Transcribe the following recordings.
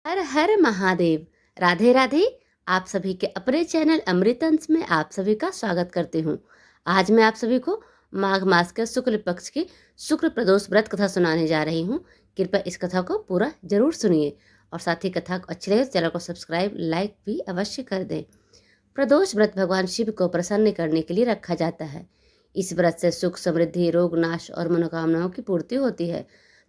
हर हर महादेव। राधे राधे। आप सभी के अपने चैनल अमृतंस में आप सभी का स्वागत करती हूँ। आज मैं आप सभी को माघ मास के शुक्ल पक्ष की शुक्र प्रदोष व्रत कथा सुनाने जा रही हूँ। कृपया इस कथा को पूरा जरूर सुनिए और साथ ही कथा को अच्छी लगे तो चैनल को सब्सक्राइब लाइक भी अवश्य कर दें। प्रदोष व्रत भगवान शिव को प्रसन्न करने के लिए रखा जाता है। इस व्रत से सुख समृद्धि रोग नाश और मनोकामनाओं की पूर्ति होती है।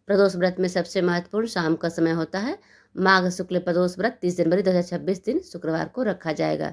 प्रदोष व्रत में सबसे महत्वपूर्ण शाम का समय होता है। माघ शुक्ल प्रदोष व्रत 30 जनवरी 2026 दिन शुक्रवार को रखा जाएगा।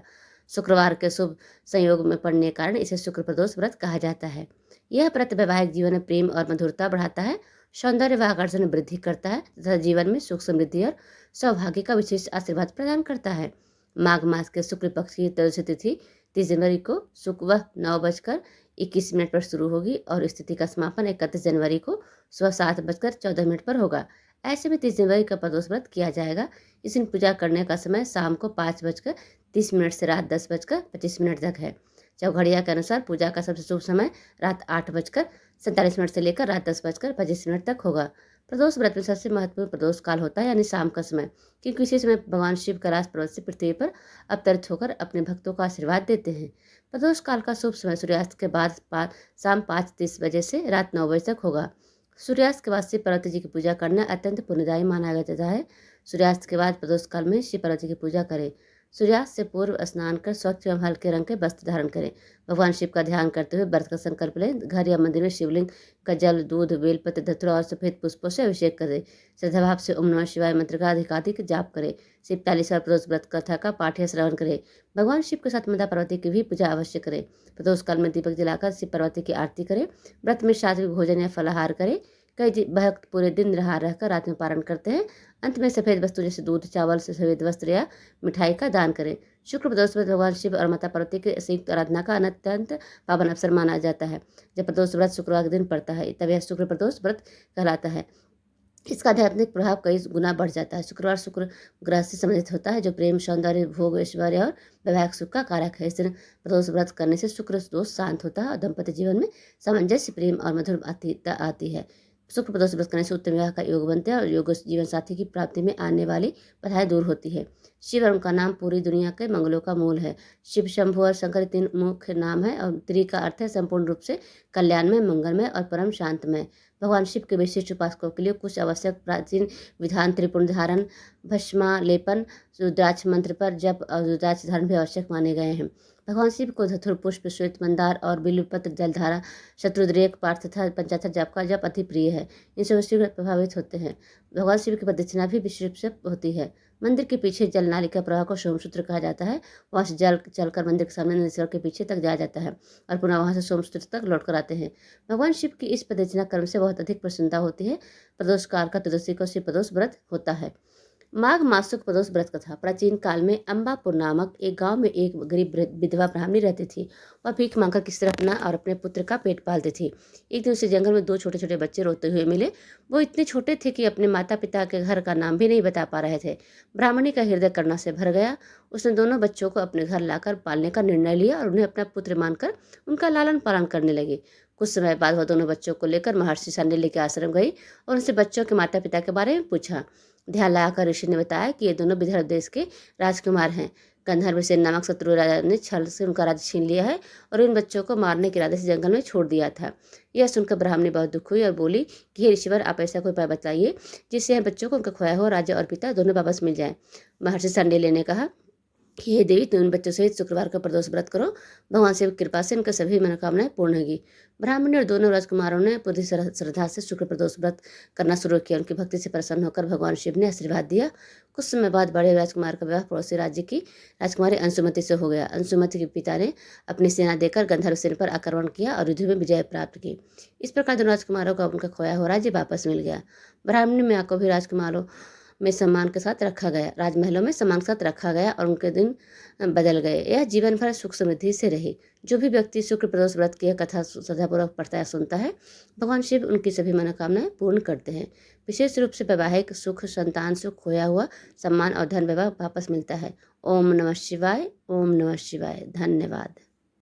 शुक्रवार के शुभ संयोग में पड़ने के कारण इसे शुक्र प्रदोष व्रत कहा जाता है। यह व्रत वैवाहिक जीवन में प्रेम और मधुरता बढ़ाता है, सौंदर्य व आकर्षण में वृद्धि करता है तथा जीवन में सुख समृद्धि और सौभाग्य का विशेष आशीर्वाद प्रदान करता है। माघ मास के शुक्ल पक्ष की त्रयोदशी तिथि 30 जनवरी को सुबह 9:21 पर शुरू होगी और इस तिथि का समापन 31 जनवरी को सुबह 7:14 पर होगा। ऐसे में 30 जनवरी का प्रदोष व्रत किया जाएगा। इस दिन पूजा करने का समय शाम को 5:30 से रात 10:25 तक है। चौघड़िया के अनुसार पूजा का सबसे शुभ समय रात 8:47 से लेकर रात 10:25 तक होगा। प्रदोष व्रत में सबसे महत्वपूर्ण प्रदोष काल होता है, यानी शाम का समय, क्योंकि इसी समय भगवान शिव कैलाश पर्वत से पृथ्वी पर अवतरित होकर अपने भक्तों को आशीर्वाद देते हैं। प्रदोष काल का शुभ समय सूर्यास्त के बाद शाम 5:30 बजे से रात 9 बजे तक होगा। सूर्यास्त के बाद शिव पार्वती जी की पूजा करना अत्यंत पुण्यदायी माना जाता है। सूर्यास्त के बाद प्रदोष काल में शिव पार्वती की पूजा करें। सूर्यास्त से पूर्व स्नान कर स्वच्छ एवं हल्के रंग के वस्त्र धारण करें। भगवान शिव का ध्यान करते हुए व्रत का संकल्प लें। घर या मंदिर में शिवलिंग का जल, दूध, बेलपत्र, धतूरा और सफेद पुष्पों से अभिषेक करें। श्रद्धाभाव से ओम नमः शिवाय मंत्र का अधिकाधिक जाप करें। शिव 40 प्रदोष व्रत कथा का पाठ या श्रवण करें। भगवान शिव के साथ माता पार्वती की भी पूजा अवश्य करें। प्रदोष काल में दीपक जलाकर शिव पार्वती की आरती करें। व्रत में सात्विक भोजन या फलाहार करें। कई भक्त पूरे दिन रहा रहकर रात में पारण करते हैं। अंत में सफेद वस्तु जैसे दूध, चावल से सफेद वस्त्र या मिठाई का दान करें। शुक्र प्रदोष व्रत भगवान शिव और माता पार्वती के संयुक्त आराधना का अत्यंत पावन अवसर माना जाता है। जब प्रदोष व्रत शुक्रवार के दिन पड़ता है तब यह शुक्र प्रदोष व्रत कहलाता है। इसका आध्यात्मिक प्रभाव कई गुना बढ़ जाता है। शुक्रवार शुक्र ग्रह से संबंधित होता है, जो प्रेम, सौंदर्य, भोग, ऐश्वर्य और वैवाहिक सुख का कारक है। इस दिन प्रदोष व्रत करने से शुक्र दोष शांत होता है और दाम्पत्य जीवन में सामंजस्य, प्रेम और मधुर आती है। शुक्र प्रदोष व्रत करने से उत्तम विवाह का योग बनता है और योग जीवन साथी की प्राप्ति में आने वाली बाधाएं दूर होती है। शिव और उनका नाम पूरी दुनिया के मंगलों का मूल है। शिव, शंभु और शंकर 3 मुख्य नाम है और त्रि का अर्थ है संपूर्ण रूप से कल्याणमय, मंगलमय और परम शांतमय। भगवान शिव के विशिष्ट उपासकों के लिए कुछ आवश्यक प्राचीन विधान त्रिपुण धारण, भस्मालेपन, रुद्राक्ष मंत्र पर जप और रुद्राक्ष धारण भी आवश्यक माने गए हैं। भगवान शिव को धतुर पुष्प, श्वेत मंदार और बिल्वपत्र, जलधारा, शत्रुद्रेक, पाठ तथा पंचाक्षर जाप का जप अति प्रिय है। इनसे शिव प्रभावित होते हैं। भगवान शिव की प्रदक्षिणा भी विशेष रूप से होती है। मंदिर के पीछे जल नाली का प्रवाह को सोमसूत्र कहा जाता है। वहाँ से जल चलकर मंदिर के सामने नदीश्वर के पीछे तक जाया जाता है और पुनः वहाँ से सोमसूत्र तक लौट कर आते हैं। भगवान शिव की इस प्रदक्षिणा क्रम से बहुत अधिक प्रसन्नता होती है। प्रदोष काल का त्रयोदशी को शिव प्रदोष व्रत होता है। माघ मासुक प्रदोष व्रत कथा। प्राचीन काल में अंबापुर नामक एक गांव में एक गरीब विधवा ब्राह्मणी रहती थी। वह भीख मांगकर किसी तरह अपना और अपने पुत्र का पेट पालती थी। एक दिन उसे जंगल में 2 छोटे छोटे बच्चे रोते हुए मिले। वो इतने छोटे थे कि अपने माता पिता के घर का नाम भी नहीं बता पा रहे थे। ब्राह्मणी का हृदय करुणा से भर गया। उसने दोनों बच्चों को अपने घर लाकर पालने का निर्णय लिया और उन्हें अपना पुत्र मानकर उनका लालन पालन करने लगी। कुछ समय बाद वह दोनों बच्चों को लेकर महर्षि शांडिल्य के आश्रम गई और उनसे बच्चों के माता पिता के बारे में पूछा। ध्यान लगाकर ऋषि ने बताया कि ये दोनों विदर्भ देश के राजकुमार हैं। गंधर्वसेन नामक शत्रु राजा ने छल से उनका राज्य छीन लिया है और इन बच्चों को मारने के इरादे से जंगल में छोड़ दिया था। यह सुनकर ब्राह्मणी बहुत दुख हुई और बोली कि हे ऋषिवर, आप ऐसा कोई उपाय बताइए जिससे हम बच्चों को उनका खोया हुआ राज्य और पिता दोनों वापस मिल जाए। महर्षि शांडिल्य ने कहा कि हे देवी, तुम इन बच्चों सहित शुक्रवार का प्रदोष व्रत करो। भगवान शिव की कृपा से इनकी सभी मनोकामनाएं पूर्ण होगी। ब्राह्मणी और दोनों राजकुमारों ने पूरी श्रद्धा से शुक्र प्रदोष व्रत करना शुरू किया। उनकी भक्ति से प्रसन्न होकर भगवान शिव ने आशीर्वाद दिया। कुछ समय बाद बड़े राजकुमार का विवाह पड़ोसी राज्य की राजकुमारी अंशुमति से हो गया। अंशुमति के पिता ने अपनी सेना देकर गंधर्वसेन पर आक्रमण किया और युद्ध में विजय प्राप्त की। इस प्रकार दोनों राजकुमारों को उनका खोया हुआ राज्य वापस मिल गया। ब्राह्मणी माँ को भी राजकुमारों में सम्मान के साथ रखा गया, राजमहलों में सम्मान के साथ रखा गया और उनके दिन बदल गए। यह जीवन भर सुख समृद्धि से रही। जो भी व्यक्ति शुक्र प्रदोष व्रत की कथा श्रद्धापूर्वक पढ़ता है, सुनता है, भगवान शिव उनकी सभी मनोकामनाएं पूर्ण करते हैं। विशेष रूप से वैवाहिक सुख, संतान सुख, खोया हुआ सम्मान और धन वैभव वापस मिलता है। ओम नमः शिवाय। ओम नमः शिवाय। धन्यवाद।